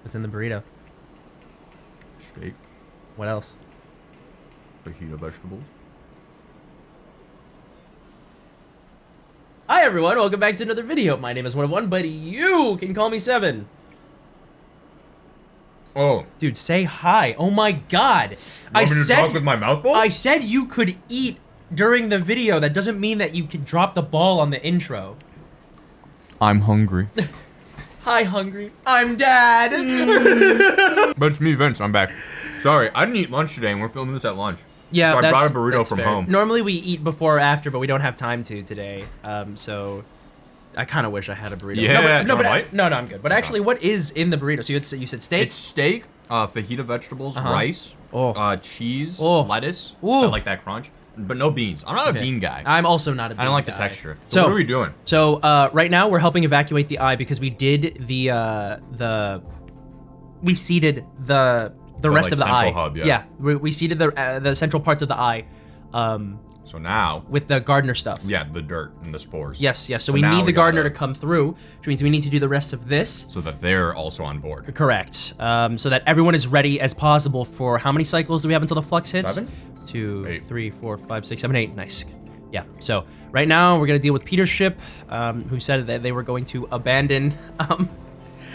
What's in the burrito? Steak. What else? Fajita vegetables. Hi everyone, welcome back to another video. My name is 1 but you can call me 7. Oh. Dude, say hi. Oh my god. You want me to talk with my mouth full? I said you could eat during the video. That doesn't mean that you can drop the ball on the intro. I'm hungry. Hi, hungry. I'm Dad. But it's me, Vince. I'm back. Sorry, I didn't eat lunch today, and we're filming this at lunch. Yeah, so I brought a burrito from fair. home. Normally we eat before or after, but we don't have time to today. So I kind of wish I had a burrito. Yeah, no, I'm good. But actually, what is in the burrito? So you said steak? It's steak, fajita vegetables, rice, cheese, lettuce. Ooh. So I like that crunch. But no beans. I'm not a bean guy. I'm also not a bean guy. I don't like the texture. So what are we doing? So right now we're helping evacuate the eye because we did we seeded the rest of the eye. Hub, yeah. We seeded the central parts of the eye. So now with the gardener stuff. Yeah, the dirt and the spores. Yes. So we need the gardener to come through, which means we need to do the rest of this. So that they're also on board. Correct. So that everyone is ready as possible for how many cycles do we have until the flux hits? 7? 2, 8. 3, 4, 5, 6, 7, 8. Nice. Yeah. So right now we're gonna deal with Peter's ship, who said that they were going to abandon.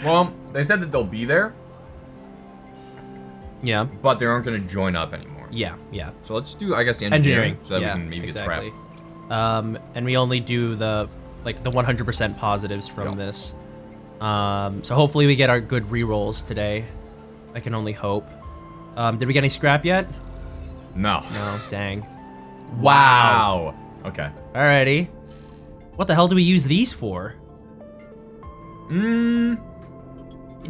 Well, they said that they'll be there. Yeah. But they aren't gonna join up anymore. Yeah. So let's do, I guess, the engineering so that we can maybe get scrapped. And we only do the 100% positives from this. So hopefully we get our good rerolls today. I can only hope. Did we get any scrap yet? No. No, dang. Wow. Okay. Alrighty. What the hell do we use these for? Do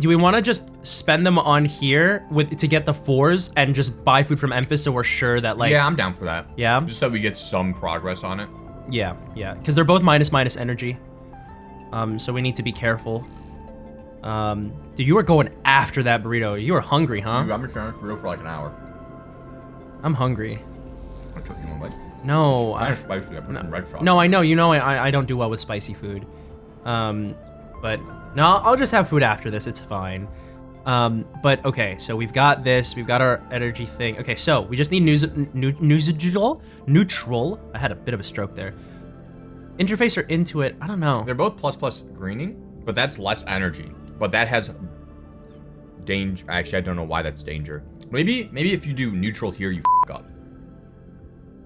we want to just spend them on here to get the 4s and just buy food from Memphis so we're sure that Yeah, I'm down for that. Yeah? Just so we get some progress on it. Yeah. Because they're both minus energy. So we need to be careful. Dude, you were going after that burrito. You were hungry, huh? Dude, I've been trying this burrito for like an hour. I'm hungry. I took you one bite. No, It's kind of spicy. I put some red sauce. No, I know. You know, I don't do well with spicy food. But no, I'll just have food after this. It's fine. But okay, so we've got this. We've got our energy thing. Okay, so we just need neutral. I had a bit of a stroke there. Interface or Intuit? I don't know. They're both plus greening, but that's less energy. But that has danger. Actually, I don't know why that's danger. Maybe if you do neutral here, you f up.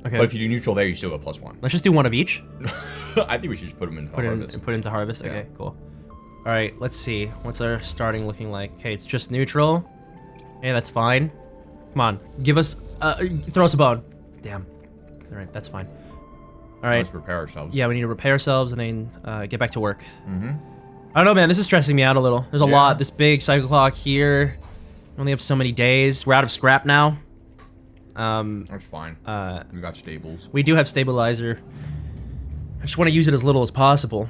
Okay. But if you do neutral there, you still go +1. Let's just do one of each. I think we should just put them into harvest. Put into harvest. Yeah. Okay, cool. All right, let's see. What's our starting looking like? Okay, it's just neutral. Okay, that's fine. Come on, give us, throw us a bone. Damn. All right, that's fine. All right. Let's repair ourselves. Yeah, we need to repair ourselves and then get back to work. I don't know, man. This is stressing me out a little. There's a lot. This big cycle clock here. We only have so many days. We're out of scrap now. That's fine. We got stables. We do have stabilizer. I just want to use it as little as possible.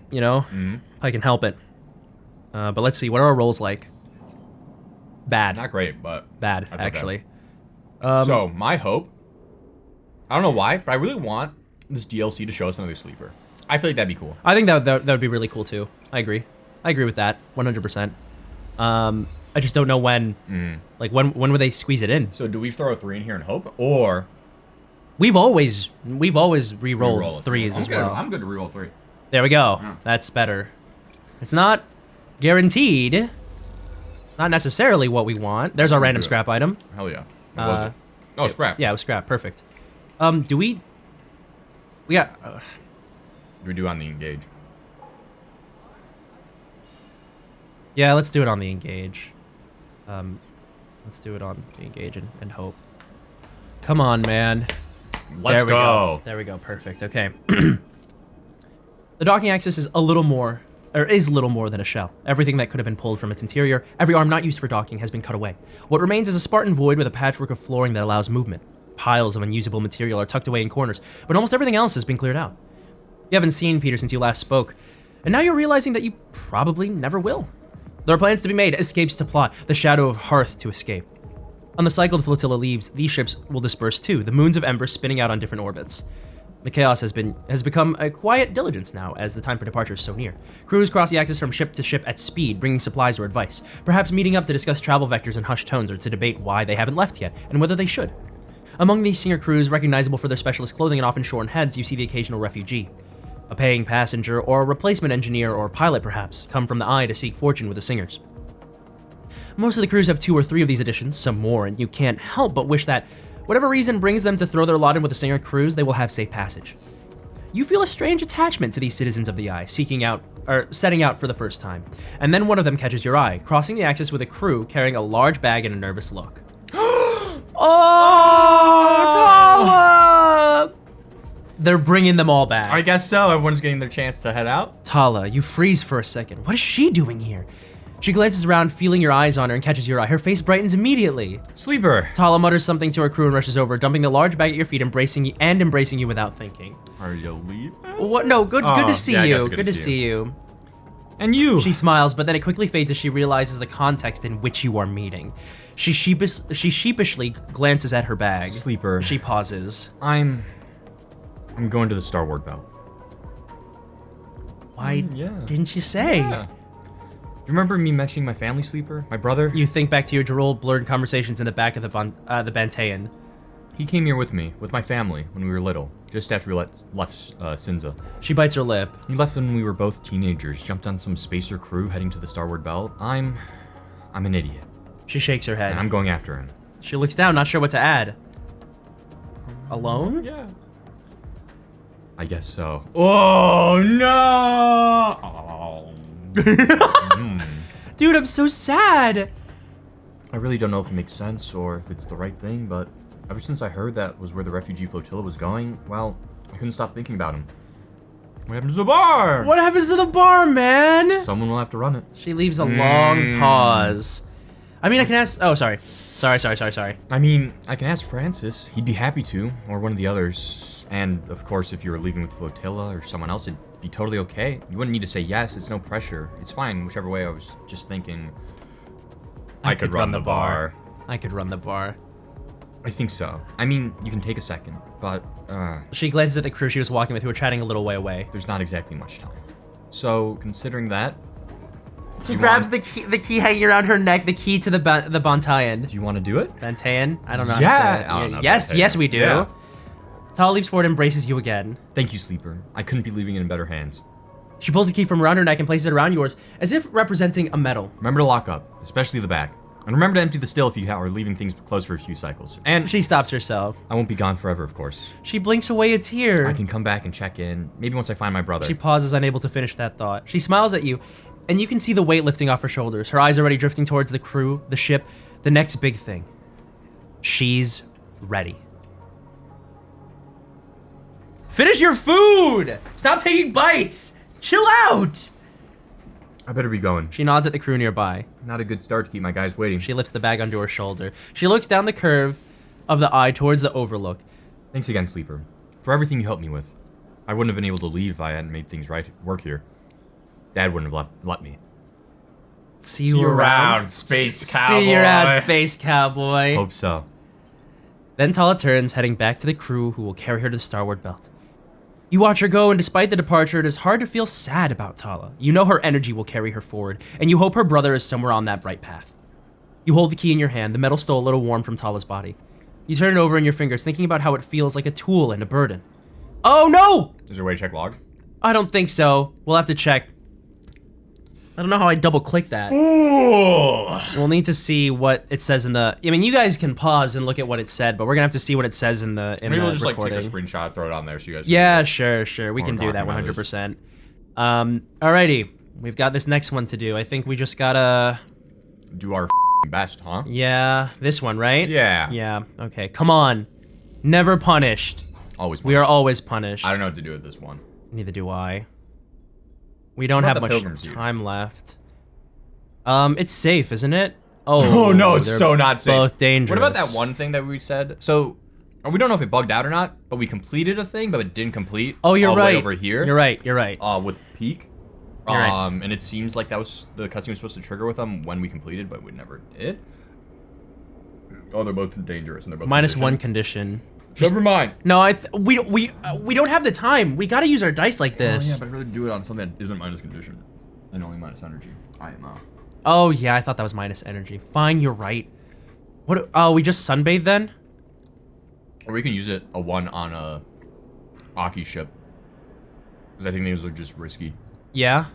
You know? If I can help it. But let's see. What are our rolls like? Bad. Not great, but Bad, that's actually. Okay. So, my hope, I don't know why, but I really want this DLC to show us another sleeper. I feel like that'd be cool. I think that would be really cool, too. I agree. I agree with that. 100%. I just don't know when. Like, when would they squeeze it in? So, do we throw a 3 in here and hope? Or... We've always re-rolled 3s as well. I'm good to re-roll 3. There we go. Yeah. That's better. It's not guaranteed. Not necessarily what we want. There's our random scrap item. Hell yeah. What was it? Oh, scrap. Yeah, it was scrap. Perfect. Do we got... Do we do on the engage? Yeah, let's do it on the engage. Let's do it on the engage and hope. Come on, man. Let's go. There we go. Perfect. Okay. The docking axis is little more than a shell. Everything that could have been pulled from its interior, every arm not used for docking, has been cut away. What remains is a Spartan void with a patchwork of flooring that allows movement. Piles of unusable material are tucked away in corners, but almost everything else has been cleared out. You haven't seen Peter since you last spoke, and now you're realizing that you probably never will. There are plans to be made, escapes to plot, the shadow of Hearth to escape. On the cycle the flotilla leaves, these ships will disperse too, the moons of Ember spinning out on different orbits. The chaos has become a quiet diligence now, as the time for departure is so near. Crews cross the axis from ship to ship at speed, bringing supplies or advice, perhaps meeting up to discuss travel vectors in hushed tones or to debate why they haven't left yet, and whether they should. Among these senior crews, recognizable for their specialist clothing and often shorn heads, you see the occasional refugee. A paying passenger, or a replacement engineer or pilot perhaps, come from the eye to seek fortune with the singers. Most of the crews have 2 or 3 of these additions, some more, and you can't help but wish that, whatever reason brings them to throw their lot in with the singer crews, they will have safe passage. You feel a strange attachment to these citizens of the eye, setting out for the first time, and then one of them catches your eye, crossing the axis with a crew carrying a large bag and a nervous look. Oh, Tala! They're bringing them all back. I guess so. Everyone's getting their chance to head out. Tala, you freeze for a second. What is she doing here? She glances around, feeling your eyes on her, and catches your eye. Her face brightens immediately. Sleeper. Tala mutters something to her crew and rushes over, dumping the large bag at your feet, embracing you without thinking. Are you leaving? What? No, good to see yeah, you. Good to see you. And you. She smiles, but then it quickly fades as she realizes the context in which you are meeting. She sheepishly glances at her bag. Sleeper. She pauses. I'm going to the Starward Belt. Why didn't you say? Yeah. Do you remember me mentioning my family, Sleeper? My brother? You think back to your droll, blurred conversations in the back of the Bantean. He came here with me, with my family, when we were little, just after we left Sinza. She bites her lip. He left when we were both teenagers, jumped on some spacer crew heading to the Starward Belt. I'm an idiot. She shakes her head. And I'm going after him. She looks down, not sure what to add. Alone? Yeah. I guess so. Oh, no! Dude, I'm so sad. I really don't know if it makes sense or if it's the right thing, but ever since I heard that was where the refugee flotilla was going, well, I couldn't stop thinking about him. What happens to the bar? What happens to the bar, man? Someone will have to run it. She leaves a long pause. I mean, I can ask... Oh, sorry. Sorry. I mean, I can ask Francis. He'd be happy to, or one of the others. And, of course, if you were leaving with flotilla or someone else, it'd be totally okay. You wouldn't need to say yes. It's no pressure. It's fine, whichever way. I was just thinking... I could run the bar. I could run the bar. I think so. I mean, you can take a second, but, She glances at the crew she was walking with, who were chatting a little way away. there's not exactly much time. So, considering that... She grabs the key hanging around her neck, the key to the Bantayan. Do you want to do it? Bantayan? I don't know how Yeah. to say it. I don't know Yes, Bantayan. yes, we do. Yeah. Tala leaps forward and embraces you again. Thank you, Sleeper. I couldn't be leaving it in better hands. She pulls the key from around her neck and places it around yours, as if representing a medal. Remember to lock up, especially the back. And remember to empty the still if you are leaving things closed for a few cycles. And She stops herself. I won't be gone forever, of course. She blinks away a tear. I can come back and check in, maybe once I find my brother. She pauses, unable to finish that thought. She smiles at you, and you can see the weight lifting off her shoulders. Her eyes already drifting towards the crew, the ship, the next big thing. She's ready. Finish your food! Stop taking bites! Chill out! I better be going. She nods at the crew nearby. Not a good start to keep my guys waiting. She lifts the bag onto her shoulder. She looks down the curve of the eye towards the overlook. Thanks again, Sleeper, for everything you helped me with. I wouldn't have been able to leave if I hadn't made things work here. Dad wouldn't have let me. See you around, space See you around, space cowboy. Hope so. Then Tala turns, heading back to the crew who will carry her to the Starward Belt. You watch her go, and despite the departure, it is hard to feel sad about Tala. You know her energy will carry her forward, and you hope her brother is somewhere on that bright path. You hold the key in your hand, the metal still a little warm from Tala's body. You turn it over in your fingers, thinking about how it feels like a tool and a burden. Oh no! Is there a way to check log? I don't think so. We'll have to check. I don't know how I double click that. Ooh. We'll need to see what it says in the... I mean, you guys can pause and look at what it said, but we're gonna have to see what it says in the Maybe we'll just recording. like take a screenshot, throw it on there so you guys Yeah, sure. We can we're do that talking about 100%. Alrighty. We've got this next one to do. I think we just gotta... do our best, huh? Yeah, this one, right? Yeah. Yeah, okay. Come on. Never punished. Always. We are always punished. I don't know what to do with this one. Neither do I. We don't What have about the much Pilgrim's Dude? time left. It's safe, isn't it? Oh, Oh no, it's they're so not safe. both dangerous. What about that one thing that we said? So, we don't know if it bugged out or not, but we completed a thing, but it didn't complete. Oh, you're all the right. way over here. You're right. With Peak. You're right. And it seems like that was the cutscene was supposed to trigger with them when we completed, but we never did. Oh, they're both dangerous and they're both Minus conditioned. one condition. Never mind. No, we don't have the time. We gotta use our dice like this. Oh, yeah, but I'd rather do it on something that isn't minus condition and only minus energy. I am Oh yeah, I thought that was minus energy. Fine, you're right. What? Oh, we just sunbathe then? Or we can use it a 1 on a Aki ship. Because I think those are just risky. Yeah.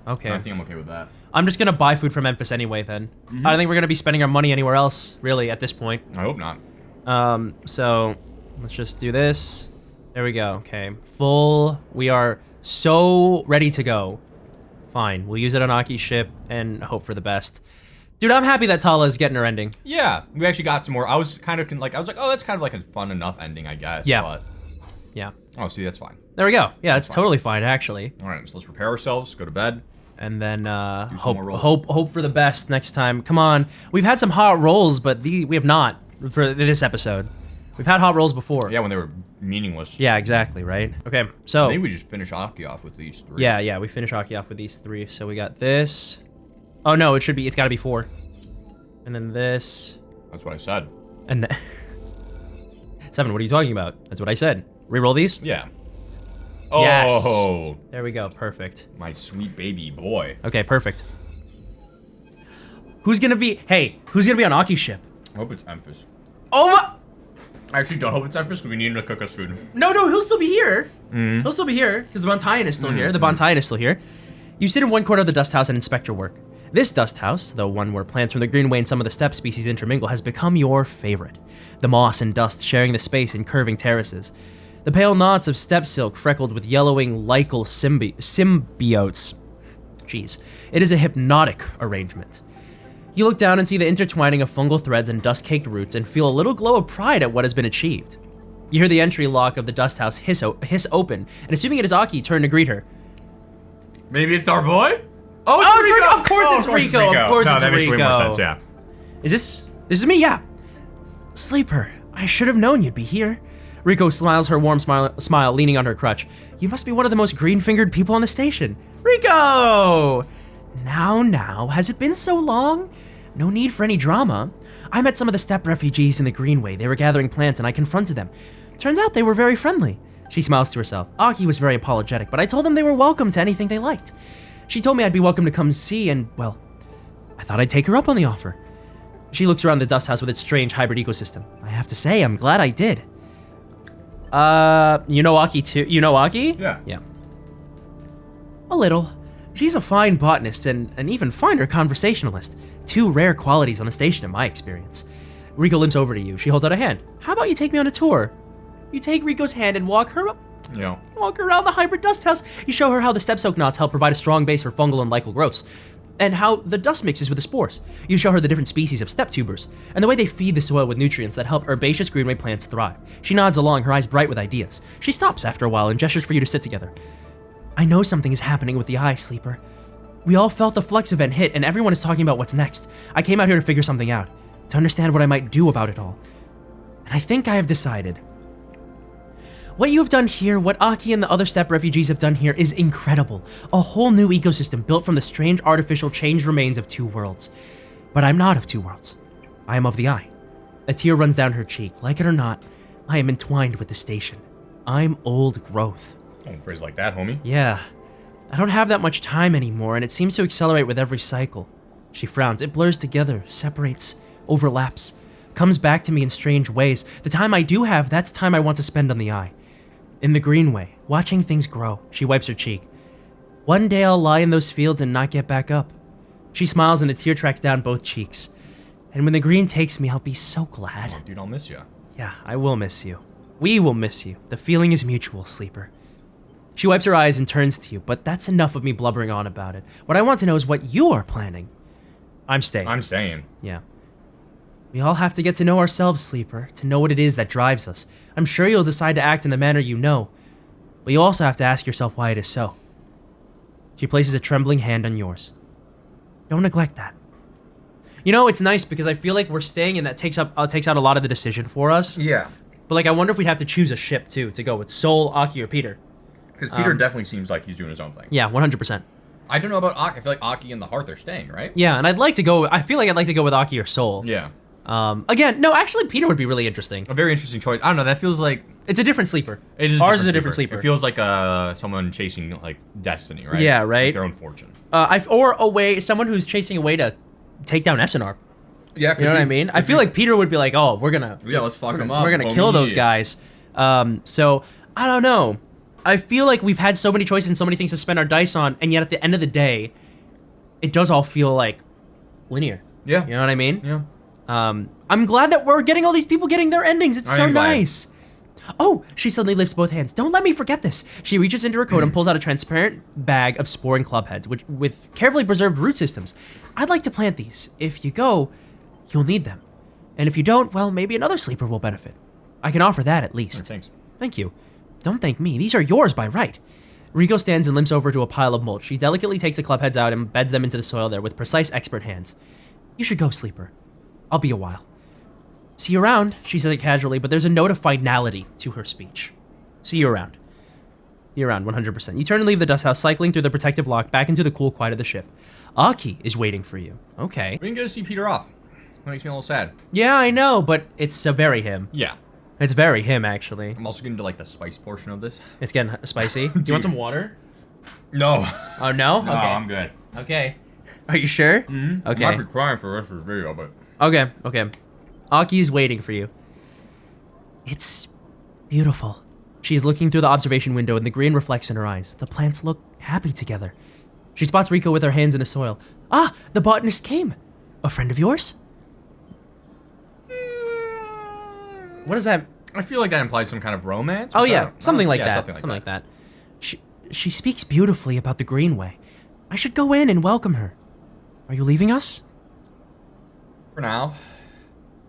Okay. I think I'm okay with that. I'm just gonna buy food from Memphis anyway then. I don't think we're gonna be spending our money anywhere else, really, at this point. I hope not. So let's just do this. There we go. Okay. Full. We are so ready to go. Fine. We'll use it on Aki's ship and hope for the best. Dude, I'm happy that Tala is getting her ending. Yeah, we actually got some more. I was kind of like, oh, that's kind of like a fun enough ending, I guess. Yeah. But, Yeah. oh, see, that's fine. There we go. Yeah, it's totally fine, actually. All right, so let's repair ourselves, go to bed. And then more rolls. hope for the best next time. Come on. We've had some hot rolls, but we have not for this episode. We've had hot rolls before. Yeah, when they were meaningless. Yeah, exactly, right? Okay, so... Maybe we just finish Aki off with these 3. Yeah, we finish Aki off with these 3. So we got this. Oh, no, it's gotta be 4. And then this. That's what I said. And then... 7, what are you talking about? That's what I said. Reroll these? Yeah. Yes. Oh. There we go, perfect. My sweet baby boy. Okay, perfect. Who's gonna be on Aki's ship? I hope it's Memphis. Oh my... I actually don't hope it's Memphis because we need him to cook us food. No, he'll still be here. He'll still be here, because the Bontayan is still here. The Bontayan is still here. You sit in one corner of the dust house and inspect your work. This dust house, the one where plants from the Greenway and some of the steppe species intermingle, has become your favorite. The moss and dust sharing the space in curving terraces. The pale knots of steppe silk freckled with yellowing lichel symbiotes. Jeez. It is a hypnotic arrangement. You look down and see the intertwining of fungal threads and dust-caked roots and feel a little glow of pride at what has been achieved. You hear the entry lock of the dust house hiss open, and assuming it is Aki, turn to greet her. Maybe it's our boy? Oh, it's Rico! Of course it's Rico! Of course it's that makes way more sense, yeah. Is this is me? Yeah. Sleeper, I should have known you'd be here. Rico smiles her warm smile, leaning on her crutch. You must be one of the most green-fingered people on the station. Rico! Now, has it been so long? No need for any drama. I met some of the steppe refugees in the Greenway. They were gathering plants and I confronted them. Turns out they were very friendly. She smiles to herself. Aki was very apologetic, but I told them they were welcome to anything they liked. She told me I'd be welcome to come see and, well, I thought I'd take her up on the offer. She looks around the dust house with its strange hybrid ecosystem. I have to say, I'm glad I did. You know Aki too? You know Aki? Yeah. Yeah. A little. She's a fine botanist and an even finer conversationalist. 2 rare qualities on the station in my experience. Rico limps over to you. She holds out a hand. How about you take me on a tour? You take Rico's hand and walk her around the hybrid dust house. You show her how the steppe silk knots help provide a strong base for fungal and lichel growths, and how the dust mixes with the spores. You show her the different species of steppe tubers, and the way they feed the soil with nutrients that help herbaceous greenway plants thrive. She nods along, her eyes bright with ideas. She stops after a while and gestures for you to sit together. I know something is happening with the eye, Sleeper. We all felt the Flux event hit, and everyone is talking about what's next. I came out here to figure something out, to understand what I might do about it all. And I think I have decided. What you have done here, what Aki and the other steppe refugees have done here is incredible. A whole new ecosystem built from the strange artificial changed remains of 2 worlds. But I'm not of 2 worlds. I am of the eye. A tear runs down her cheek. Like it or not, I am entwined with the station. I'm old growth. Don't phrase like that, homie. Yeah. I don't have that much time anymore, and it seems to accelerate with every cycle. She frowns. It blurs together, separates, overlaps, comes back to me in strange ways. The time I do have, that's time I want to spend on the eye. In the Greenway, watching things grow. She wipes her cheek. One day I'll lie in those fields and not get back up. She smiles and a tear tracks down both cheeks. And when the green takes me, I'll be so glad. Oh, dude, I'll miss you. Yeah, I will miss you. We will miss you. The feeling is mutual, Sleeper. She wipes her eyes and turns to you, but that's enough of me blubbering on about it. What I want to know is what you are planning. I'm staying. I'm staying. Yeah. We all have to get to know ourselves, Sleeper, to know what it is that drives us. I'm sure you'll decide to act in the manner you know, but you also have to ask yourself why it is so. She places a trembling hand on yours. Don't neglect that. You know, it's nice because I feel like we're staying and that takes out a lot of the decision for us. Yeah. But like, I wonder if we'd have to choose a ship too, to go with Sol, Aki, or Peter. Because Peter definitely seems like he's doing his own thing. Yeah, 100%. I don't know about Aki. I feel like Aki and the Hearth are staying, right? Yeah, and I feel like I'd like to go with Aki or Sol. Yeah. Again, no, actually, Peter would be really interesting. A very interesting choice. I don't know. That feels like It's a different sleeper. it is. Ours is a different sleeper. It feels like someone chasing like destiny, right? Yeah, right. Like their own fortune. Or a way, someone who's chasing a way to take down SNR. Yeah, You know what I mean? I feel like Peter would be like, oh, let's fuck them up. we're gonna kill those guys. So I don't know. I feel like we've had so many choices and so many things to spend our dice on, and yet at the end of the day, it does all feel like linear. Yeah. You know what I mean? Yeah. I'm glad that we're getting all these people getting their endings. It's I so am glad. nice. Oh, she suddenly lifts both hands. Don't let me forget this. She reaches into her coat and pulls out a transparent bag of spore and club heads, which with carefully preserved root systems. I'd like to plant these. If you go, you'll need them. And if you don't, well, maybe another sleeper will benefit. I can offer that at least. Thanks. Thank you. Don't thank me. These are yours by right. Rico stands and limps over to a pile of mulch. She delicately takes the club heads out and beds them into the soil there with precise expert hands. You should go, sleeper. I'll be a while. See you around, she says it casually, but there's a note of finality to her speech. See you around. See you around, 100%. You turn and leave the dust house, cycling through the protective lock back into the cool quiet of the ship. Aki is waiting for you. Okay. We didn't get to see Peter off. That makes me a little sad. Yeah, I know, but it's very him. Yeah. It's very him, actually. I'm also getting to like the spice portion of this. It's getting spicy. Do you want some water? No. Oh, no? Okay. No, I'm good. Okay. Are you sure? Mm-hmm. Okay. I'm actually crying for the rest of this video, but... Okay. Aki is waiting for you. It's beautiful. She's looking through the observation window and the green reflects in her eyes. The plants look happy together. She spots Rico with her hands in the soil. Ah, the botanist came. A friend of yours? What is that? I feel like that implies some kind of romance. Oh which I yeah, don't- something like yeah, that. Something like that. She speaks beautifully about the Greenway. I should go in and welcome her. Are you leaving us? For now.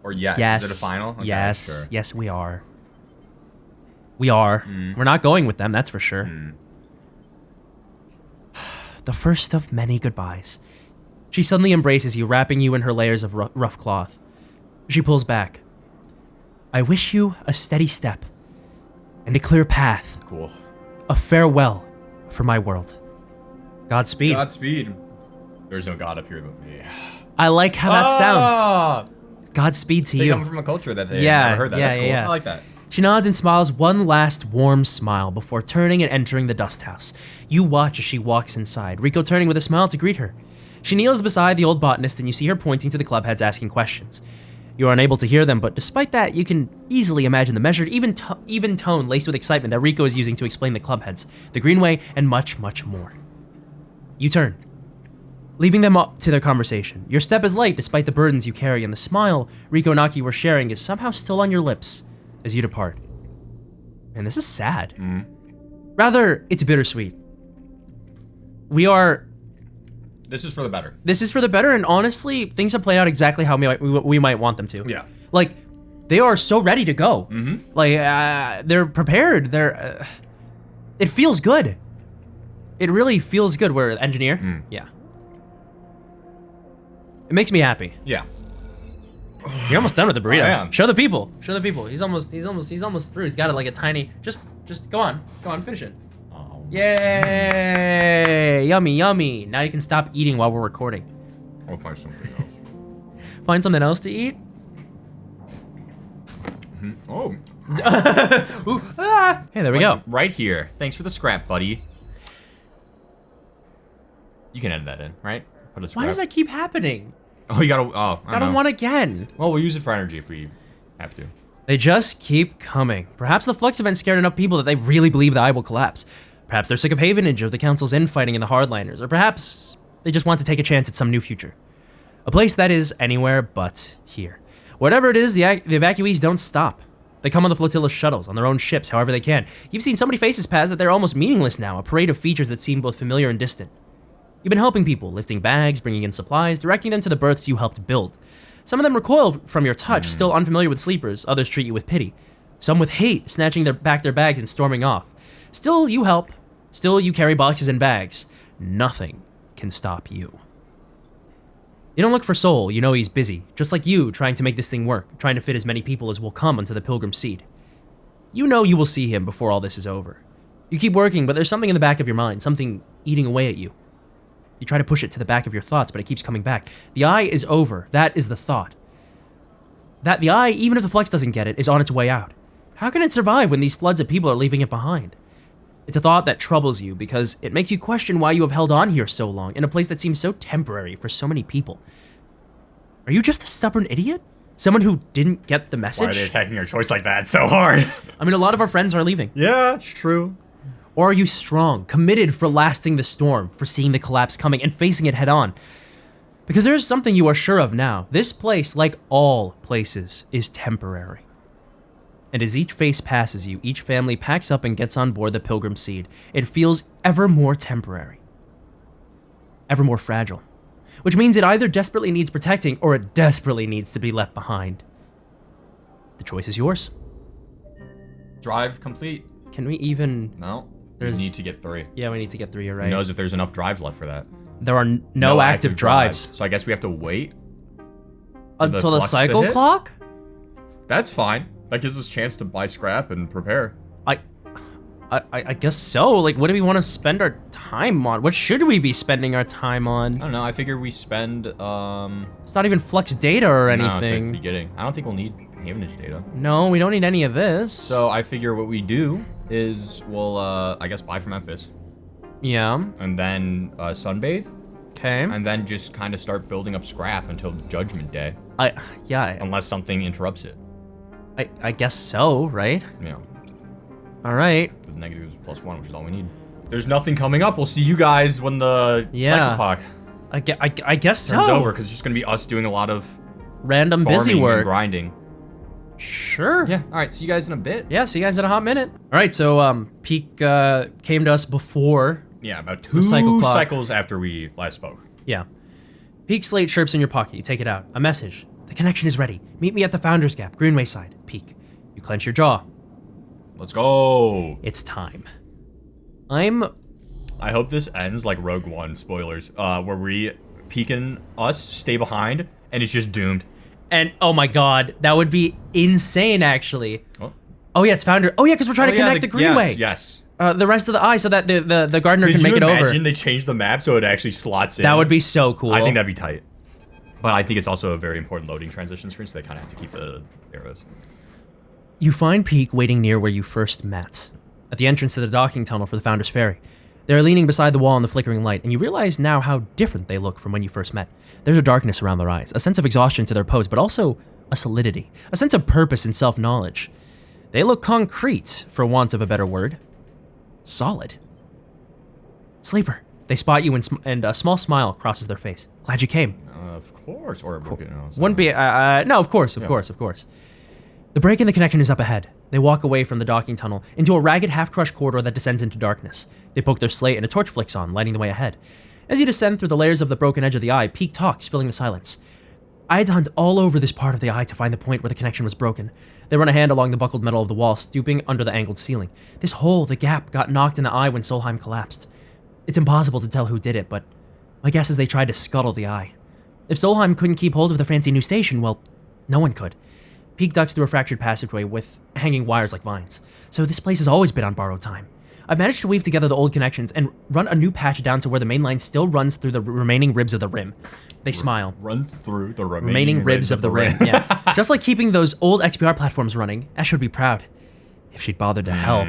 Or yes. Yes. Is it a final? Okay, yes. Sure. Yes, we are. We are. We're not going with them, that's for sure. The first of many goodbyes. She suddenly embraces you, wrapping you in her layers of rough cloth. She pulls back. I wish you a steady step and a clear path. Cool. A farewell for my world. Godspeed. Godspeed. There's no God up here but me. I like how that sounds. Godspeed to They you. come from a culture that they Yeah, never heard that. yeah, That's cool. yeah. I like that. She nods and smiles one last warm smile before turning and entering the dust house. You watch as she walks inside, Rico turning with a smile to greet her. She kneels beside the old botanist and you see her pointing to the clubheads asking questions. You are unable to hear them, but despite that, you can easily imagine the measured, even tone laced with excitement that Rico is using to explain the clubheads, the Greenway, and much, much more. You turn, leaving them up to their conversation. Your step is light despite the burdens you carry, and the smile Rico and Aki were sharing is somehow still on your lips as you depart. And this is sad. Rather, it's bittersweet. This is for the better. This is for the better, and honestly, things have played out exactly how we might want them to. Yeah. Like, they are so ready to go. Like, they're prepared. It feels good. It really feels good. We're an engineer. Yeah. It makes me happy. Yeah. You're almost done with the burrito. I am. Show the people. Show the people. He's almost through. He's got it like a tiny. Just go on. Go on. Finish it. Oh. Yay! Yummy. Now you can stop eating while we're recording. I'll find something else. Find something else to eat. Oh. Ooh, ah. Hey, there we go. Right here. Thanks for the scrap, buddy. You can edit that in, right? Put a scrap. Why does that keep happening? Oh, you gotta. Oh, I Got don't know. one again. Well, we'll use it for energy if we have to. They just keep coming. Perhaps the Flux event scared enough people that they really believe the Eye will collapse. Perhaps they're sick of Havenage or the Council's infighting in the Hardliners, or perhaps they just want to take a chance at some new future. A place that is anywhere but here. Whatever it is, the evacuees don't stop. They come on the flotilla shuttles, on their own ships, however they can. You've seen so many faces pass that they're almost meaningless now, a parade of features that seem both familiar and distant. You've been helping people, lifting bags, bringing in supplies, directing them to the berths you helped build. Some of them recoil from your touch, still unfamiliar with sleepers, others treat you with pity. Some with hate, snatching back their bags and storming off. Still, you help. Still, you carry boxes and bags. Nothing can stop you. You don't look for Soul, you know he's busy, just like you, trying to make this thing work, trying to fit as many people as will come onto the Pilgrim Seed. You know you will see him before all this is over. You keep working, but there's something in the back of your mind, something eating away at you. You try to push it to the back of your thoughts, but it keeps coming back. The Eye is over, that is the thought. that the eye, even if the flux doesn't get it, is on its way out. How can it survive when these floods of people are leaving it behind? It's a thought that troubles you because it makes you question why you have held on here so long in a place that seems so temporary for so many people. Are you just a stubborn idiot? Someone who didn't get the message? Why are they attacking your choice like that so hard? I mean, a lot of our friends are leaving. Yeah, it's true. Or are you strong, committed for lasting the storm, for seeing the collapse coming and facing it head on? Because there is something you are sure of now. This place, like all places, is temporary. And as each phase passes you, each family packs up and gets on board the Pilgrim Seed. It feels ever more temporary, ever more fragile, which means it either desperately needs protecting or it desperately needs to be left behind. The choice is yours. Drive complete. Can we even... No. There's- We need to get 3. Yeah, we need to get 3, you're right. Who knows if there's enough drives left for that? There are no active drives. So I guess we have to wait for Until the flux to cycle hit? clock? That's fine. That gives us a chance to buy scrap and prepare. I guess so. Like, what do we want to spend our time on? What should we be spending our time I on? don't know. I figure we spend It's not even flux data or No, it's anything. like beginning. I don't think we'll need Havenage data. No, we don't need any of this. So I figure what we do is we'll I guess buy from Memphis Yeah. and then sunbathe Okay. and then just kind of start building up scrap until Judgment Day, Yeah. unless something interrupts it. I guess so, right? You know, All right. because negative is +1, which is all we need. If there's nothing coming up, we'll see you guys when the Yeah. cycle clock I guess turns so. over, because it's just gonna be us doing a lot of Random busy farming work. and grinding. Sure. Yeah. All right. See you guys in a bit. Yeah, see you guys in a hot minute. All right, so Peak came to us before. Yeah, about 2 cycle clock. cycles after we last spoke. Yeah. Peak slate chirps in your pocket. You take it out. A message. The connection is ready. Meet me at the Founders Gap, Greenway side. Peak. You clench your jaw. Let's go. It's time. I hope this ends like Rogue One, spoilers, where we Peek and us stay behind, and it's just doomed. And oh my god, that would be insane actually. Oh, Oh yeah, it's Founder. Oh yeah, because we're trying to connect the Greenway. Yes. The rest of the eye so that the gardener Could can you make it over. imagine they change the map so it actually slots in? That would be so cool. I think that'd be tight. But I think it's also a very important loading transition screen, so they kind of have to keep the arrows. You find Peak waiting near where you first met, at the entrance to the docking tunnel for the Founder's Ferry. They're leaning beside the wall in the flickering light, and you realize now how different they look from when you first met. There's a darkness around their eyes, a sense of exhaustion to their pose, but also a solidity, a sense of purpose and self-knowledge. They look concrete, for want of a better word. Solid. Sleeper. They spot you and a small smile crosses their face. Glad you came. Of course, or broken. Wouldn't be, no, of course. The break in the connection is up ahead. They walk away from the docking tunnel into a ragged, half-crushed corridor that descends into darkness. They poke their slate and a torch flicks on, lighting the way ahead. As you descend through the layers of the broken edge of the eye, Peak talks, filling the silence. I had to hunt all over this part of the eye to find the point where the connection was broken. They run a hand along the buckled metal of the wall, stooping under the angled ceiling. This hole, the gap, got knocked in the eye when Solheim collapsed. It's impossible to tell who did it, but my guess is they tried to scuttle the eye. If Solheim couldn't keep hold of the fancy new station, well, no one could. Peak ducks through a fractured passageway with hanging wires like vines. So this place has always been on borrowed time. I've managed to weave together the old connections and run a new patch down to where the main line still runs through the remaining ribs of the rim. They smile. Runs through the Remaining ribs of the rim, yeah. Just like keeping those old XPR platforms running, Ash would be proud. If she'd bothered to help.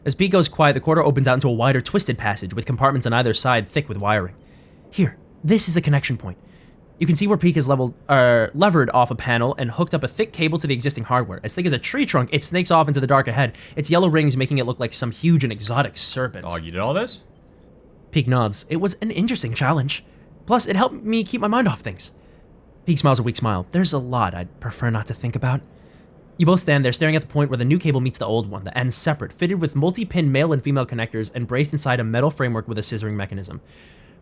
As Peak goes quiet, the corridor opens out into a wider, twisted passage with compartments on either side thick with wiring. Here, this is the connection point. You can see where Peak is levered off a panel and hooked up a thick cable to the existing hardware. As thick as a tree trunk, it snakes off into the dark ahead, its yellow rings making it look like some huge and exotic serpent. Oh, you did all this? Peak nods. It was an interesting challenge. Plus, it helped me keep my mind off things. Peak smiles a weak smile. There's a lot I'd prefer not to think about. You both stand there staring at the point where the new cable meets the old one, the ends separate, fitted with multi-pin male and female connectors and braced inside a metal framework with a scissoring mechanism.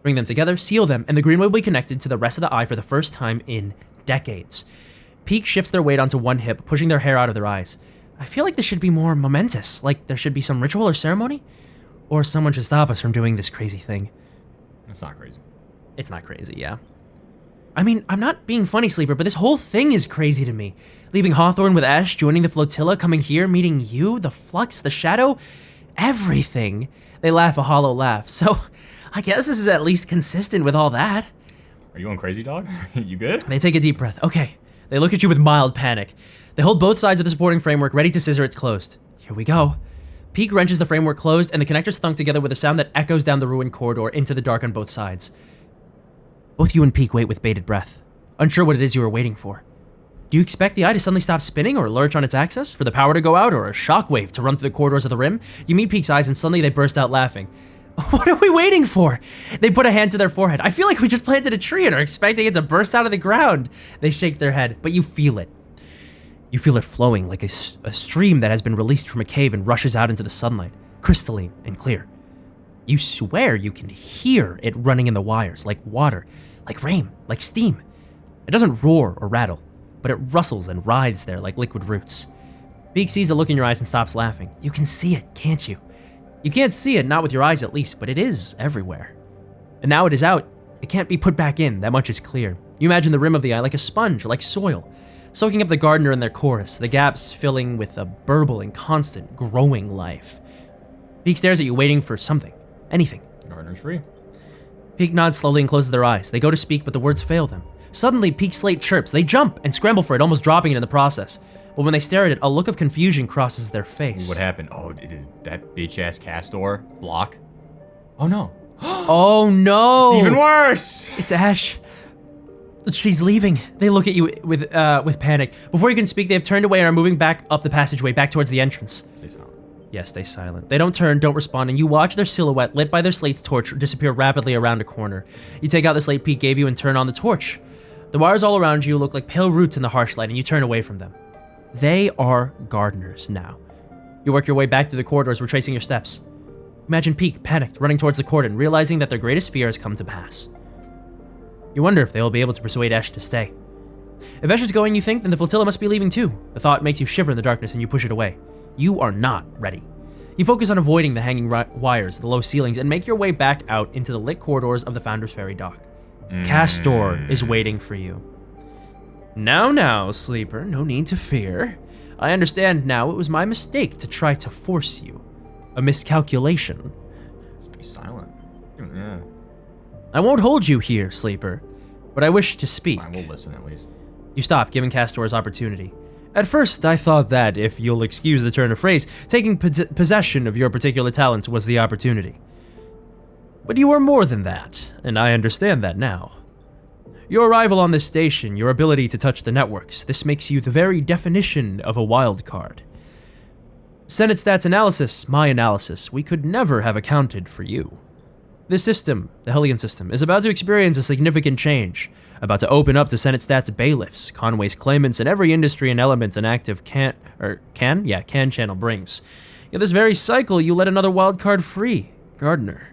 Bring them together, seal them, and the Greenway will be connected to the rest of the eye for the first time in decades. Peak shifts their weight onto one hip, pushing their hair out of their eyes. I feel like this should be more momentous, like there should be some ritual or ceremony, or someone should stop us from doing this crazy thing. It's not crazy. It's not crazy, yeah. I mean, I'm not being funny, Sleeper, but this whole thing is crazy to me. Leaving Hawthorne with Ash, joining the flotilla, coming here, meeting you, the Flux, the Shadow, everything. They laugh a hollow laugh, so I guess this is at least consistent with all that. Are you going crazy, dog? You good? They take a deep breath. Okay, They look at you with mild panic. They hold both sides of the supporting framework, ready to scissor it closed. Here we go. Peak wrenches the framework closed, and the connectors thunk together with a sound that echoes down the ruined corridor into the dark on both sides. Both you and Peak wait with bated breath, unsure what it is you are waiting for. Do you expect the eye to suddenly stop spinning or lurch on its axis, for the power to go out, or a shockwave to run through the corridors of the rim? You meet Peak's eyes, and suddenly they burst out laughing. What are we waiting for? They put a hand to their forehead. I feel like we just planted a tree and are expecting it to burst out of the ground. They shake their head, but you feel it. You feel it flowing like a stream that has been released from a cave and rushes out into the sunlight, crystalline and clear. You swear you can hear it running in the wires, like water, like rain, like steam. It doesn't roar or rattle, but it rustles and writhes there like liquid roots. Beak sees a look in your eyes and stops laughing. You can see it, can't you? You can't see it, not with your eyes at least, but it is everywhere. And now it is out. It can't be put back in, that much is clear. You imagine the rim of the eye like a sponge, like soil, soaking up the gardener and their chorus, the gaps filling with a burbling, constant, growing life. Peak stares at you, waiting for something. Anything. Gardener's free. Peak nods slowly and closes their eyes. They go to speak, but the words fail them. Suddenly, Peak's slate chirps. They jump and scramble for it, almost dropping it in the process. But when they stare at it, a look of confusion crosses their face. What happened? Oh, did that bitch-ass Castor block? Oh, no. Oh, no. It's even worse. It's Ash. She's leaving. They look at you with panic. Before you can speak, they have turned away and are moving back up the passageway, back towards the entrance. Stay silent. Yes, stay silent. They don't turn, don't respond, and you watch their silhouette, lit by their slate's torch, disappear rapidly around a corner. You take out the slate Pete gave you and turn on the torch. The wires all around you look like pale roots in the harsh light, and you turn away from them. They are gardeners now. You work your way back through the corridors, retracing your steps. Imagine Peak, panicked, running towards the cordon, realizing that their greatest fear has come to pass. You wonder if they will be able to persuade Esh to stay. If Esh is going, you think, then the flotilla must be leaving too. The thought makes you shiver in the darkness, and you push it away. You are not ready. You focus on avoiding the hanging wires, the low ceilings, and make your way back out into the lit corridors of the Founders Ferry dock. Castor is waiting for you. Now, sleeper, no need to fear. I understand now it was my mistake to try to force you. A miscalculation. Stay silent. Yeah. I won't hold you here, sleeper, but I wish to speak. I will listen at least. You stop, giving Castor his opportunity. At first, I thought that, if you'll excuse the turn of phrase, taking possession of your particular talents was the opportunity. But you are more than that, and I understand that now. Your arrival on this station, your ability to touch the networks, this makes you the very definition of a wild card. Senate Stats analysis, my analysis, we could never have accounted for you. This system, the Hellion system, is about to experience a significant change, about to open up to Senate Stats bailiffs, Conway's claimants, and every industry and element an active can channel brings. Yet this very cycle, you let another wild card free, Gardener.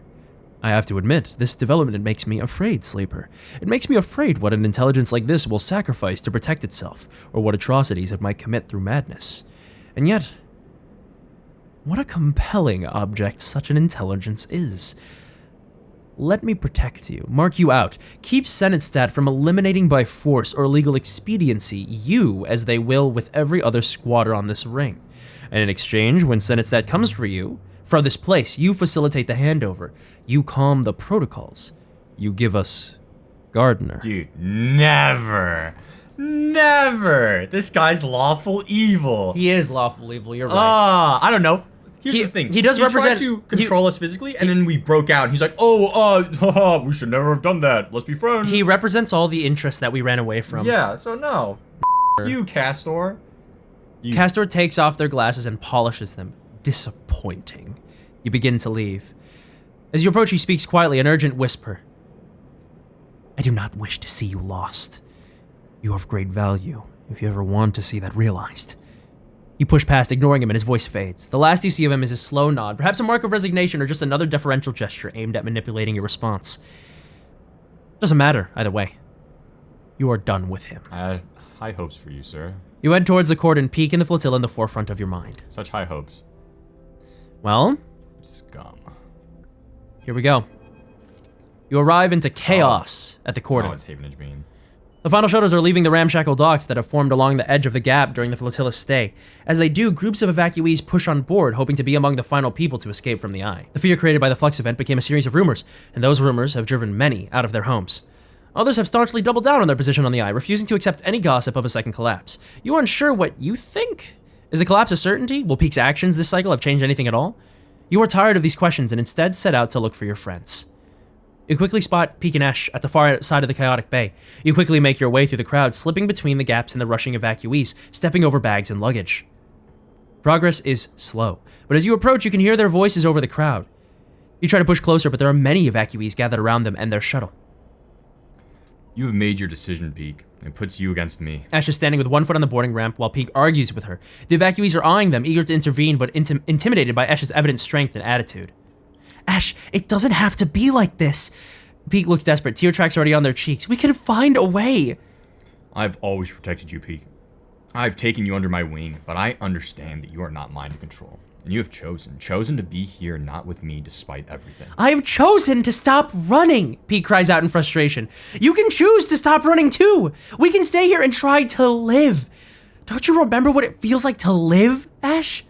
I have to admit, this development makes me afraid, Sleeper. It makes me afraid what an intelligence like this will sacrifice to protect itself, or what atrocities it might commit through madness. And yet, what a compelling object such an intelligence is. Let me protect you, mark you out, keep Senate Stat from eliminating by force or legal expediency you as they will with every other squatter on this ring. And in exchange, when Senate Stat comes for you, from this place, you facilitate the handover. You calm the protocols. You give us Gardener. Dude, never. Never. This guy's lawful evil. He is lawful evil, you're right. I don't know. Here's the thing. He does represent... tried to control us physically, and then we broke out. And he's like, we should never have done that. Let's be friends. He represents all the interests that we ran away from. Yeah, so no. You, Castor. Castor takes off their glasses and polishes them. Disappointing. You begin to leave. As you approach, he speaks quietly, an urgent whisper. I do not wish to see you lost. You are of great value, if you ever want to see that realized. You push past, ignoring him, and his voice fades. The last you see of him is a slow nod, perhaps a mark of resignation or just another deferential gesture aimed at manipulating your response. Doesn't matter, either way. You are done with him. I had high hopes for you, sir. You head towards the cordon, Peak and the flotilla in the forefront of your mind. Such high hopes. Well? Scum. Here we go. You arrive into chaos at the cordon. Oh, it's Havenage Bean. The final shuttles are leaving the ramshackle docks that have formed along the edge of the gap during the flotilla's stay. As they do, groups of evacuees push on board, hoping to be among the final people to escape from the eye. The fear created by the Flux event became a series of rumors, and those rumors have driven many out of their homes. Others have staunchly doubled down on their position on the eye, refusing to accept any gossip of a second collapse. You aren't sure what you think? Is the collapse a certainty? Will Peak's actions this cycle have changed anything at all? You are tired of these questions and instead set out to look for your friends. You quickly spot Peak and Ash at the far side of the chaotic bay. You quickly make your way through the crowd, slipping between the gaps in the rushing evacuees, stepping over bags and luggage. Progress is slow, but as you approach, you can hear their voices over the crowd. You try to push closer, but there are many evacuees gathered around them and their shuttle. You have made your decision, Peak. It puts you against me. Ash is standing with one foot on the boarding ramp while Peak argues with her. The evacuees are eyeing them, eager to intervene, but intimidated by Ash's evident strength and attitude. Ash, it doesn't have to be like this. Peak looks desperate, tear tracks already on their cheeks. We can find a way. I've always protected you, Peak. I've taken you under my wing, but I understand that you are not mine to control. And you have chosen to be here not with me despite everything. I have chosen to stop running, Pete cries out in frustration. You can choose to stop running too. We can stay here and try to live. Don't you remember what it feels like to live, Ash?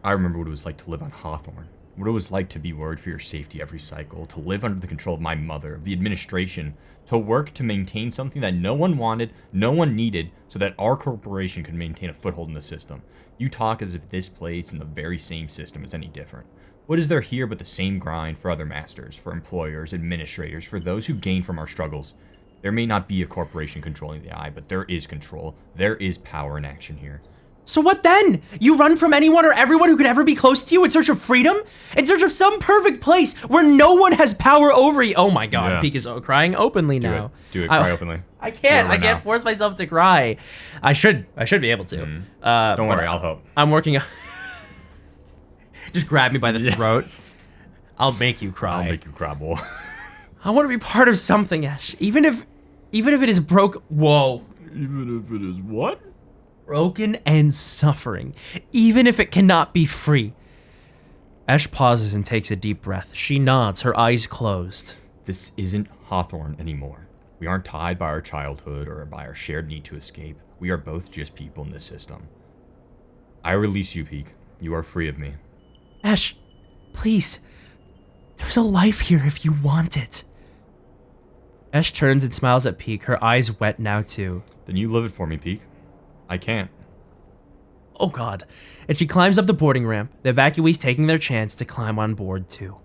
I remember what it was like to live on Hawthorne. What it was like to be worried for your safety every cycle, to live under the control of my mother, of the administration, to work to maintain something that no one wanted, no one needed, so that our corporation could maintain a foothold in the system. You talk as if this place and the very same system is any different. What is there here but the same grind for other masters, for employers, administrators, for those who gain from our struggles? There may not be a corporation controlling the eye, but there is control. There is power in action here. So what then? You run from anyone or everyone who could ever be close to you in search of freedom? In search of some perfect place where no one has power over you? Oh my god, Yeah. Peak is crying openly now. Do it. Cry openly. I can't. Do it right I can't now. force myself to cry. I should be able to. Don't worry, I'll help. I'm working on... Just grab me by the throat. I'll make you cry. I'll make you cry, boy. I want to be part of something, Ash. Even if it is broke. Whoa. Even if it is what? Broken and suffering, even if it cannot be free. Ash pauses and takes a deep breath. She nods, her eyes closed. This isn't Hawthorne anymore. We aren't tied by our childhood or by our shared need to escape. We are both just people in this system. I release you, Peak. You are free of me. Ash, please. There's a life here if you want it. Ash turns and smiles at Peak, her eyes wet now too. Then you live it for me, Peak. I can't. Oh god. And she climbs up the boarding ramp, the evacuees taking their chance to climb on board too.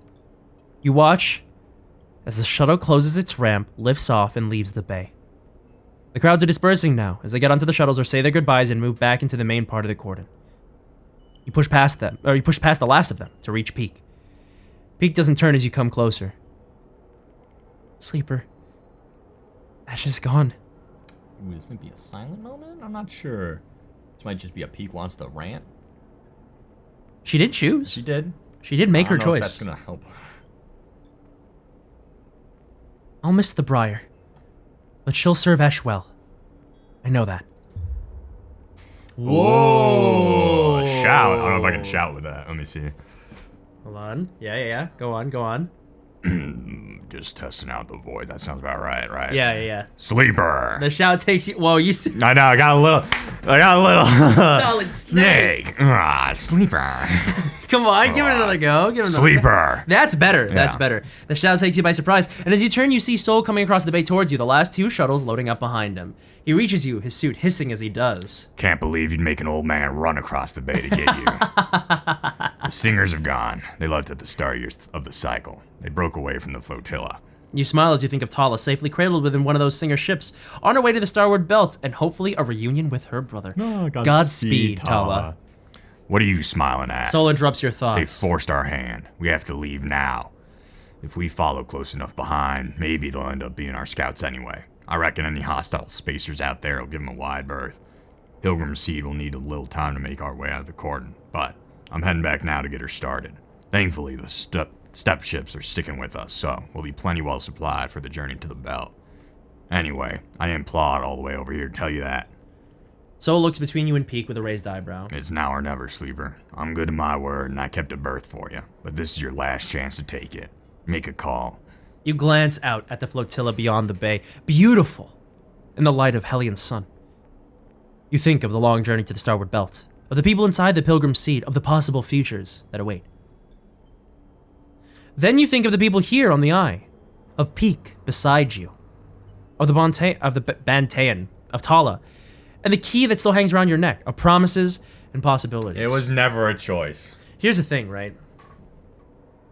You watch as the shuttle closes its ramp, lifts off, and leaves the bay. The crowds are dispersing now as they get onto the shuttles or say their goodbyes and move back into the main part of the cordon. You push past the last of them to reach Peak. Peak doesn't turn as you come closer. Sleeper. Ash is gone. Ooh, this might be a silent moment? I'm not sure. This might just be a Peak wants to rant. She did choose. She did. She did make her I don't know if choice. that's gonna help. I'll miss the Briar, but she'll serve Ash well. I know that. Whoa! Shout. I don't know if I can shout with that. Let me see. Hold on. Yeah. Go on. Just testing out the void. That sounds about right? Yeah. Sleeper. The shout takes you. Whoa, you I know. I got a little. solid snake. Sleeper. Come on, give it another go. Give it another Sleeper. That's better. That's Yeah. better. The shout takes you by surprise, and as you turn, you see Soul coming across the bay towards you. The last two shuttles loading up behind him. He reaches you, his suit hissing as he does. Can't believe you'd make an old man run across the bay to get you. The singers have gone. They left at the start of the cycle. They broke away from the flotilla. You smile as you think of Tala safely cradled within one of those singer ships, on her way to the Starward Belt, and hopefully a reunion with her brother. Godspeed, Tala. What are you smiling at? Soul interrupts your They thoughts. forced our hand. We have to leave now. If we follow close enough behind, maybe they'll end up being our scouts anyway. I reckon any hostile spacers out there will give them a wide berth. Pilgrim Seed will need a little time to make our way out of the cordon, but I'm heading back now to get her started. Thankfully, the step ships are sticking with us, so we'll be plenty well supplied for the journey to the belt. Anyway, I didn't plod all the way over here to tell you that. Soul looks between you and Peak with a raised eyebrow. It's now or never, Sleeper. I'm good to my word, and I kept a berth for you, but this is your last chance to take it. Make a call. You glance out at the flotilla beyond the bay, beautiful in the light of Hellion sun. You think of the long journey to the Starward Belt, of the people inside the Pilgrim Seed, of the possible futures that await. Then you think of the people here on the Eye, of Peak beside you, of the Bantayan of Tala, and the key that still hangs around your neck of promises and possibilities. It was never a choice. Here's the thing, right?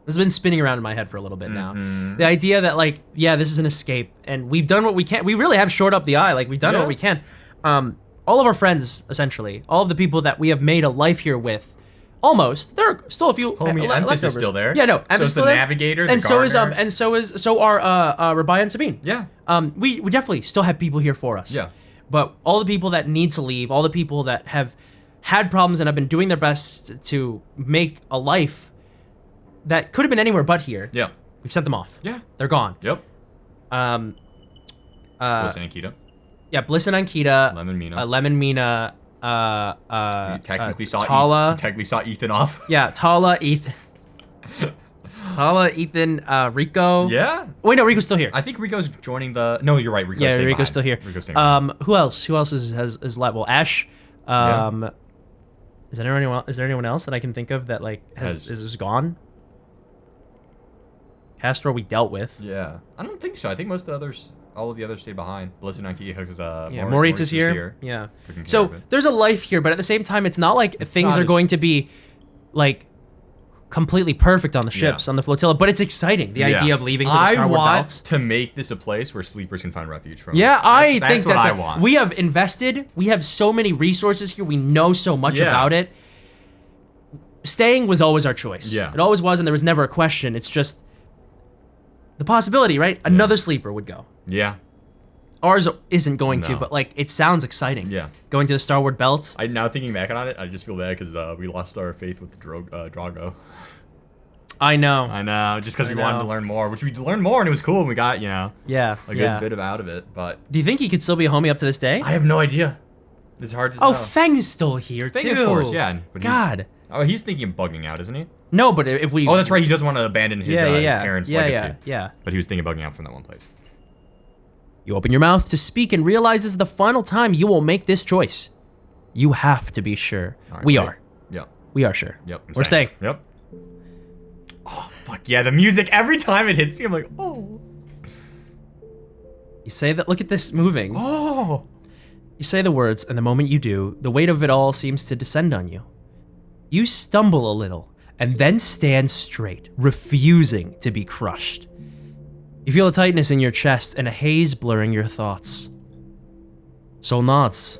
This has been spinning around in my head for a little bit now. The idea that, like, yeah, this is an escape, and we've done what we can. We really have shored up the eye. Like, we've done what we can. All of our friends, essentially, all of the people that we have made a life here with, almost. There are still a few. Homie, Emphas is still there. Yeah, no, Emphas is still there. Navigator, the and so are Rabbi and Sabine. Yeah. We definitely still have people here for us. Yeah. But all the people that need to leave, all the people that have had problems and have been doing their best to make a life that could have been anywhere but here. Yeah. We've sent them off. Yeah. They're gone. Yep. Listen and Kita. Yeah, Bliss and Ankita. Lemon Mina. You technically saw Tala. You technically saw Ethan off. Yeah, Tala, Ethan. Rico. Yeah. Wait, no, Rico's still here. I think Rico's joining the. No, you're right. Rico's still here. Rico's staying behind. Who else? Who else is left? Well, Ash. Is there anyone else that I can think of that like is gone? Castro we dealt with. Yeah, I don't think so. I think most of the others, all of the others stayed behind. Bliss and Ankita, because Moritz is here. Yeah. So there's a life here, but at the same time, it's not like things are going to be like completely perfect on the ships, on the flotilla, but it's exciting. The idea of leaving for the Starboard Belt. I want to make this a place where sleepers can find refuge from. Yeah, I think that's what I want. We have invested. We have so many resources here. We know so much about it. Staying was always our choice. Yeah. It always was, and there was never a question. It's just the possibility, right? Another sleeper would go. Yeah. Ours isn't going to, but like it sounds exciting. Yeah. Going to the Starboard Belt. Now thinking back on it, I just feel bad because we lost our faith with the Drago. I know. Just because we wanted to learn more, which we learned more and it was cool and we got, a good bit out of it. But do you think he could still be a homie up to this day? I have no idea. It's hard to tell. Feng's still here too. Feng, of course, yeah. But God. He's thinking of bugging out, isn't he? No, but if we... Oh, that's right. He doesn't want to abandon his parents' legacy. Yeah. But he was thinking of bugging out from that one place. You open your mouth to speak and realize this is the final time you will make this choice. You have to be sure. Right, we are. Yep. We are sure. Yep. We're staying. Yep. Oh, fuck yeah. The music, every time it hits me, I'm like, oh. You say that, look at this moving. Oh. You say the words, and the moment you do, the weight of it all seems to descend on you. You stumble a little, and then stand straight, refusing to be crushed. You feel a tightness in your chest and a haze blurring your thoughts. Sol nods.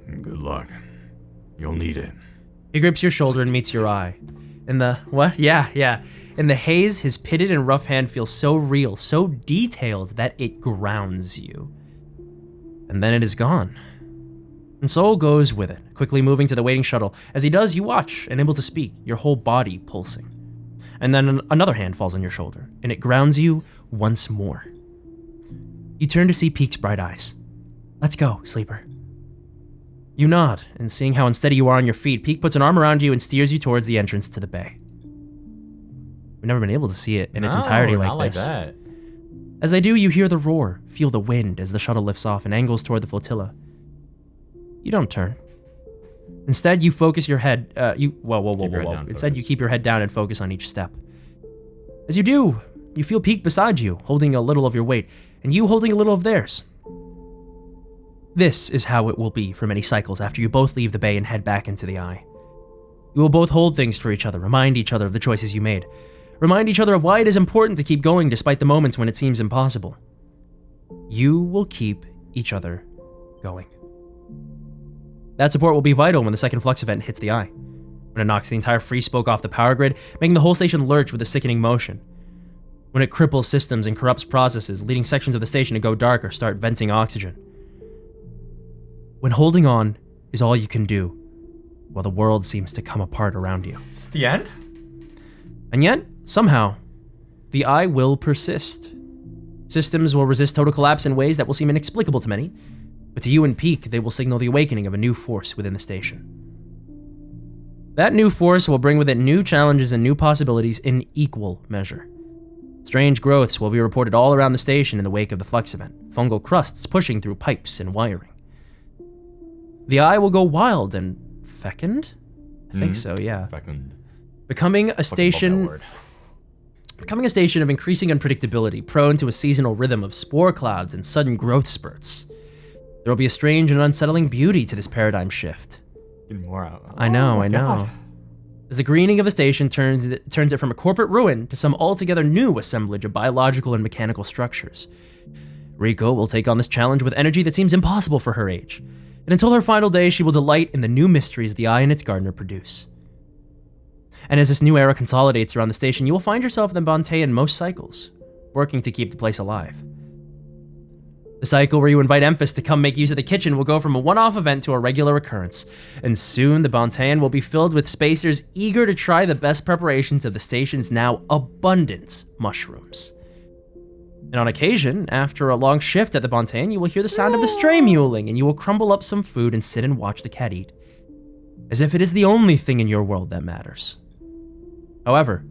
Good luck. You'll need it. He grips your shoulder and meets your eye. In the, what? Yeah. In the haze, his pitted and rough hand feels so real, so detailed that it grounds you. And then it is gone. And Sol goes with it, quickly moving to the waiting shuttle. As he does, you watch, unable to speak, your whole body pulsing. And then another hand falls on your shoulder, and it grounds you once more. You turn to see Peak's bright eyes. Let's go, sleeper. You nod, and seeing how unsteady you are on your feet, Peak puts an arm around you and steers you towards the entrance to the bay. We've never been able to see it in its entirety like this. That. As they do, you hear the roar, feel the wind as the shuttle lifts off and angles toward the flotilla. You don't turn. Instead, you focus your head, whoa. Instead, you keep your head down and focus on each step. As you do, you feel Peak beside you, holding a little of your weight, and you holding a little of theirs. This is how it will be for many cycles after you both leave the bay and head back into the eye. You will both hold things for each other, remind each other of the choices you made, remind each other of why it is important to keep going despite the moments when it seems impossible. You will keep each other going. That support will be vital when the second flux event hits the eye, when it knocks the entire free spoke off the power grid, making the whole station lurch with a sickening motion. When it cripples systems and corrupts processes, leading sections of the station to go dark or start venting oxygen. When holding on is all you can do, while the world seems to come apart around you. It's the end? And yet, somehow, the eye will persist. Systems will resist total collapse in ways that will seem inexplicable to many, but to you and Peak, they will signal the awakening of a new force within the station. That new force will bring with it new challenges and new possibilities in equal measure. Strange growths will be reported all around the station in the wake of the flux event, fungal crusts pushing through pipes and wiring. The eye will go wild and fecund? I think so, yeah. Fecund. Becoming a station becoming a station of increasing unpredictability, prone to a seasonal rhythm of spore clouds and sudden growth spurts. There will be a strange and unsettling beauty to this paradigm shift. Getting more out. I know. God. As the greening of a station turns it from a corporate ruin to some altogether new assemblage of biological and mechanical structures. Rico will take on this challenge with energy that seems impossible for her age, and until her final day, she will delight in the new mysteries the Eye and its gardener produce. And as this new era consolidates around the station, you will find yourself in the Bontean most cycles, working to keep the place alive. The cycle where you invite Emphas to come make use of the kitchen will go from a one-off event to a regular occurrence, and soon the Bontean will be filled with spacers eager to try the best preparations of the station's now abundant mushrooms. And on occasion, after a long shift at the Bontean, you will hear the sound of the stray mewling, and you will crumble up some food and sit and watch the cat eat, as if it is the only thing in your world that matters. However,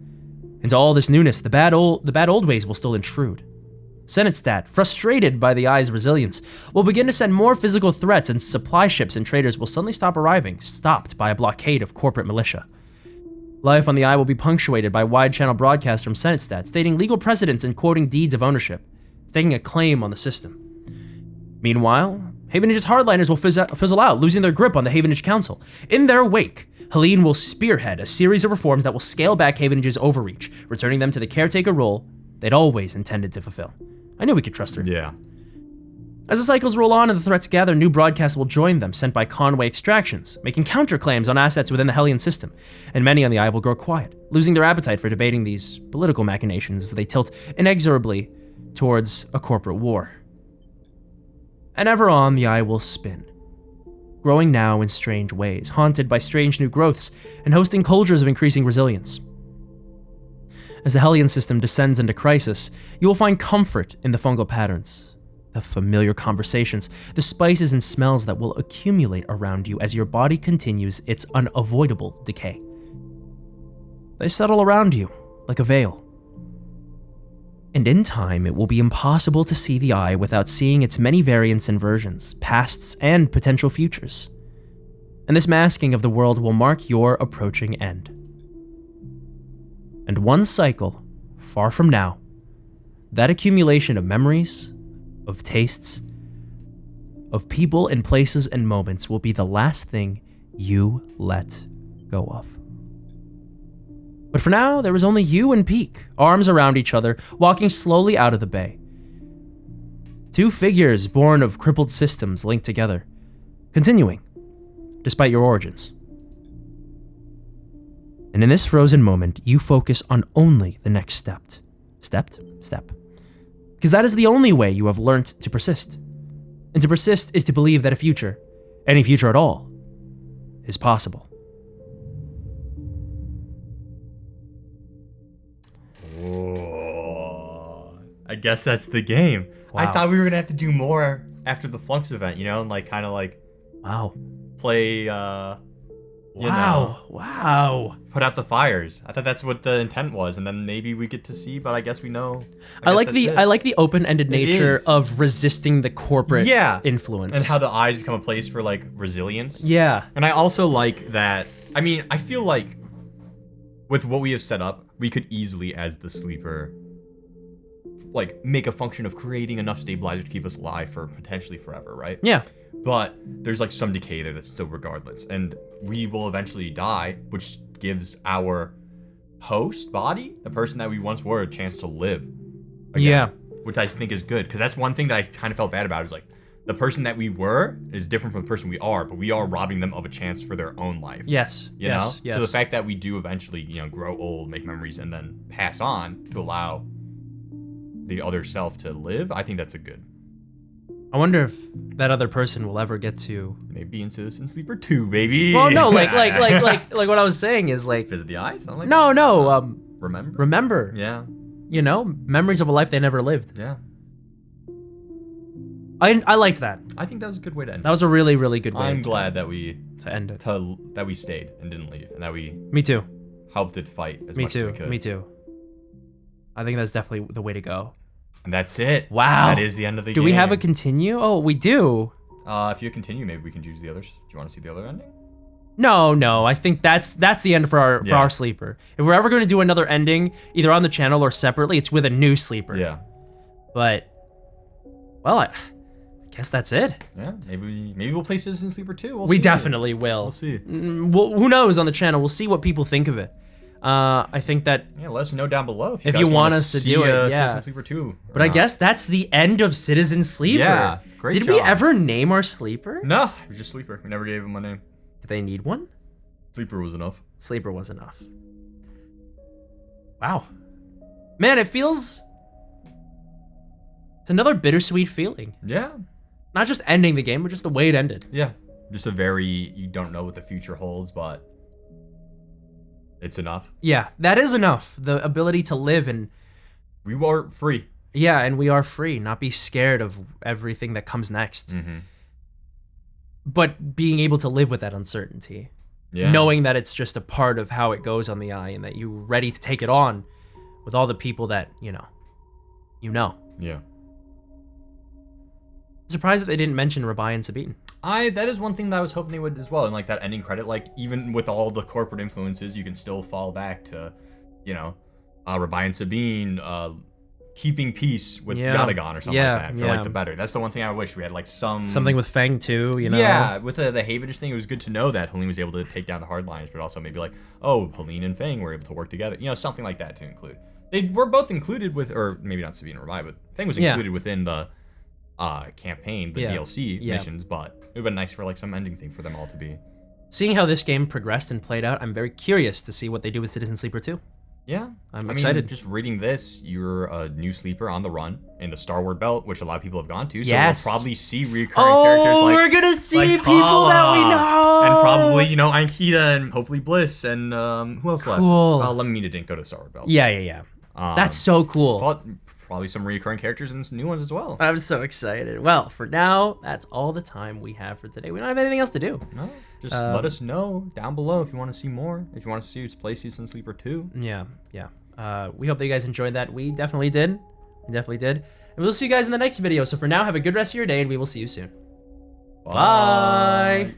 into all this newness, the bad old ways will still intrude. Senatstadt, frustrated by the Eye's resilience, will begin to send more physical threats, and supply ships and traders will suddenly stop arriving, stopped by a blockade of corporate militia. Life on the Eye will be punctuated by wide-channel broadcasts from Senatstadt, stating legal precedents and quoting deeds of ownership, staking a claim on the system. Meanwhile, Havenage's hardliners will fizzle out, losing their grip on the Havenage Council. In their wake, Helene will spearhead a series of reforms that will scale back Havenage's overreach, returning them to the caretaker role they'd always intended to fulfill. I knew we could trust her. Yeah. As the cycles roll on and the threats gather, new broadcasts will join them, sent by Conway Extractions, making counterclaims on assets within the Hellion system, and many on the Eye will grow quiet, losing their appetite for debating these political machinations as they tilt inexorably towards a corporate war. And ever on, the Eye will spin, growing now in strange ways, haunted by strange new growths, and hosting cultures of increasing resilience. As the Hellion system descends into crisis, you will find comfort in the fungal patterns, the familiar conversations, the spices and smells that will accumulate around you as your body continues its unavoidable decay. They settle around you like a veil. And in time, it will be impossible to see the Eye without seeing its many variants and versions, pasts and potential futures. And this masking of the world will mark your approaching end. And one cycle, far from now, that accumulation of memories, of tastes, of people and places and moments will be the last thing you let go of. But for now, there is only you and Peak, arms around each other, walking slowly out of the bay. Two figures born of crippled systems linked together, continuing, despite your origins. And in this frozen moment, you focus on only the next step. Step. Because that is the only way you have learnt to persist. And to persist is to believe that a future, any future at all, is possible. Oh, I guess that's the game. Wow. I thought we were gonna have to do more after the Flux event, you know, and like kind of like Wow. play Wow. put out the fires. I thought that's what the intent was, and then maybe we get to see, but I guess we know. I like the open-ended nature is. of resisting the corporate influence. And how the Eyes become a place for like resilience. Yeah. And I also like that. I mean, I feel like with what we have set up, we could easily, as the sleeper, like make a function of creating enough stabilizer to keep us alive for potentially forever, right? Yeah. But there's like some decay there that's still regardless. And we will eventually die, which gives our host body, the person that we once were, a chance to live again, Yeah. which I think is good. Because that's one thing that I kind of felt bad about is like the person that we were is different from the person we are, but we are robbing them of a chance for their own life. Yes. You know? So the fact that we do eventually, you know, grow old, make memories, and then pass on to allow the other self to live, I think that's a good. I wonder if that other person will ever get to Maybe in Citizen Sleeper 2, baby. Well, no, like what I was saying is like Visit the Eyes? Something like no, Remember? remember. Yeah. You know, memories of a life they never lived. Yeah. I liked that. I think that was a good way to end That was a really, really good way I'm glad that we to end it. that we stayed and didn't leave, and that we Me too. helped it fight as Me much as too. we could. Me too. I think that's definitely the way to go. And that's it. Wow. That is the end of the game. Do we have a continue? Oh, we do. If you continue, maybe we can use the others. Do you want to see the other ending? No. I think that's the end for our sleeper. If we're ever going to do another ending, either on the channel or separately, it's with a new sleeper. Yeah. But, well, I guess that's it. Yeah, maybe we'll play Citizen Sleeper 2. We definitely will. We'll see. Who knows on the channel? We'll see what people think of it. I think that... Yeah, let us know down below if you want us to do it. Yeah. Citizen Sleeper 2. But I guess that's the end of Citizen Sleeper. Yeah, great Did we ever name our sleeper? No, it was just Sleeper. We never gave him a name. Did they need one? Sleeper was enough. Sleeper was enough. Wow. Man, it feels... It's another bittersweet feeling. Yeah. Not just ending the game, but just the way it ended. Yeah. Just a very, you don't know what the future holds, but it's enough. Yeah, that is enough. The ability to live and... We are free. Yeah, and we are free. Not be scared of everything that comes next. Mm-hmm. But being able to live with that uncertainty. Yeah. Knowing that it's just a part of how it goes on the eye and that you're ready to take it on with all the people that, you know. Yeah. I'm surprised that they didn't mention Rabai and Sabine. That is one thing that I was hoping they would as well. And like that ending credit, like even with all the corporate influences, you can still fall back to, you know, Rabai and Sabine, keeping peace with Yatagon or something like that for like the better. That's the one thing I wish we had, like something with Fang too, you know. Yeah, with the Havenish thing, it was good to know that Helene was able to take down the hardliners, but also maybe like, oh, Helene and Fang were able to work together, you know, something like that to include. They were both included with, or maybe not Sabine and Rabai, but Fang was included within the campaign, the DLC missions, but it would have been nice for like some ending thing for them all to be. Seeing how this game progressed and played out, I'm very curious to see what they do with Citizen Sleeper 2. Yeah, I'm excited. Just reading this, you're a new sleeper on the run in the Starward Belt, which a lot of people have gone to. So we'll probably see recurring characters like we're gonna see like people Tala, that we know, and probably Ankita and hopefully Bliss and who else left? Lemina didn't go to the Starward Belt. Yeah. That's so cool. But probably some recurring characters and some new ones as well. I'm so excited. Well, for now, that's all the time we have for today. We don't have anything else to do. No. Just let us know down below if you want to see more. If you want to see us play Citizen Sleeper 2. Yeah. We hope that you guys enjoyed that. We definitely did. And we'll see you guys in the next video. So for now, have a good rest of your day, and we will see you soon. Bye.